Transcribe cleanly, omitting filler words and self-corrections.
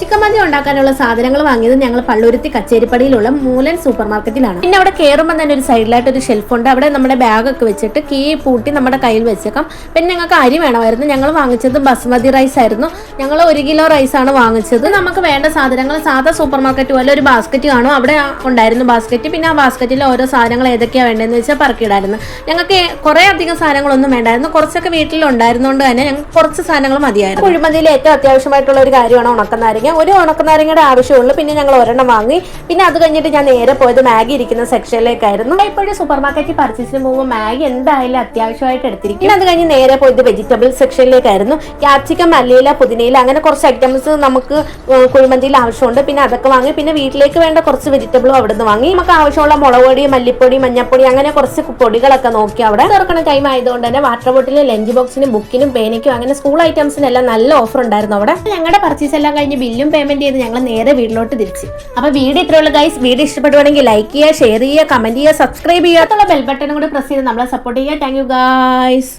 Chicken മന്തി ഉണ്ടാക്കാനുള്ള സാധനങ്ങൾ വാങ്ങിയത് ഞങ്ങൾ പള്ളുരുത്തി കച്ചേരിപ്പടിയിലുള്ള മൂലൻ സൂപ്പർ മാർക്കറ്റിലാണ്. പിന്നെ അവിടെ കയറുമ്പോൾ തന്നെ ഒരു സൈഡിലായിട്ട് ഒരു ഷെൽഫ് ഉണ്ട്. അവിടെ നമ്മുടെ ബാഗൊക്കെ വെച്ചിട്ട് കീ പൂട്ടി നമ്മുടെ കയ്യിൽ വെച്ചേക്കാം. പിന്നെ ഞങ്ങൾക്ക് അരി വേണമായിരുന്നു. ഞങ്ങൾ വാങ്ങിച്ചത് ബസ്മതി റൈസ് ആയിരുന്നു. ഞങ്ങൾ 1 കിലോ റൈസാണ് വാങ്ങിച്ചത്. നമുക്ക് വേണ്ട സാധനങ്ങൾ സാധാ സൂപ്പർ മാർക്കറ്റ് പോലെ ഒരു ബാസ്ക്കറ്റ് കാണും. അവിടെ ഉണ്ടായിരുന്നു ബാസ്ക്കറ്റ്. പിന്നെ ആ ബാസ്ക്കറ്റിൽ ഓരോ സാധനങ്ങൾ ഏതൊക്കെയാണ് വേണ്ടതെന്ന് വെച്ചാൽ പറക്കിയിടായിരുന്നു. ഞങ്ങൾക്ക് കുറേ അധികം സാധനങ്ങളൊന്നും വേണ്ടായിരുന്നു. കുറച്ചൊക്കെ വീട്ടിലുണ്ടായിരുന്നുകൊണ്ട് തന്നെ ഞങ്ങൾക്ക് കുറച്ച് സാധനങ്ങൾ മതിയായിരുന്നു. കുഴിമന്തിയിൽ ഏറ്റവും അത്യാവശ്യമായിട്ടുള്ള ഒരു കാര്യമാണ് ഉണക്കനാരങ്ങ. ഒരു ഉണക്കനാരങ്ങയുടെ ആവശ്യമുള്ളൂ. പിന്നെ ഞങ്ങൾ ഒരെണ്ണം വാങ്ങി. പിന്നെ അത് കഴിഞ്ഞിട്ട് ഞാൻ നേരെ പോയത് മാഗി ഇരിക്കുന്ന സെക്ഷനിലേക്കായിരുന്നു. ഇപ്പോഴും സൂപ്പർ മാർക്കറ്റിൽ പർച്ചേസിന് പോകുമ്പോൾ മാഗി എന്തായാലും അത്യാവശ്യമായിട്ട് എടുത്തിരിക്കും. പിന്നെ അത് കഴിഞ്ഞ് നേരെ പോയത് വെജിറ്റബിൾ സെക്ഷനിലേക്കായിരുന്നു. ക്യാപ്സിക്കം, മല്ലിയില, പുതിനയില അങ്ങനെ കുറച്ച് ഐറ്റംസ് നമുക്ക് കുഴിമന്തിയിൽ ആവശ്യമുണ്ട്. പിന്നെ അതൊക്കെ വാങ്ങി. പിന്നെ വീട്ടിലേക്ക് വേണ്ട കുറച്ച് വെജിറ്റബിളും അവിടെ നിന്ന് വാങ്ങി. നമുക്ക് ആവശ്യമുള്ള മുളക് പൊടി, മല്ലിപ്പൊടി, മഞ്ഞപ്പൊടി അങ്ങനെ കുറച്ച് പൊടികളൊക്കെ നോക്കി. അവിടെ തുറക്കണ ടൈം ആയതുകൊണ്ട് തന്നെ വാട്ടർ ബോട്ടിലും ലഞ്ച് ബോക്സിനും ബുക്കിനും പേനയ്ക്കും അങ്ങനെ സ്കൂൾ ഐറ്റംസിനെല്ലാം നല്ല ഓഫർ ഉണ്ടായിരുന്നു അവിടെ. ഞങ്ങളുടെ പർച്ചേസ് എല്ലാം കഴിഞ്ഞ് ബില്ലും പേയ്മെന്റ് ചെയ്ത് ഞങ്ങൾ നേരെ വീട്ടിലോട്ട് തിരിച്ചു. അപ്പൊ വീഡിയോ ഇത്രയുള്ള ഗൈസ്. വീഡിയോ ഇഷ്ടപ്പെടുവാണെങ്കിൽ ലൈക്ക് ചെയ്യുക, ഷെയർ ചെയ്യുക, കമന്റ് ചെയ്യുക, സബ്സ്ക്രൈബ് ചെയ്യുക, ബെൽ ബട്ടൺ കൂടി പ്രസ് ചെയ്ത് നമ്മളെ സപ്പോർട്ട് ചെയ്യുക. Thank you guys.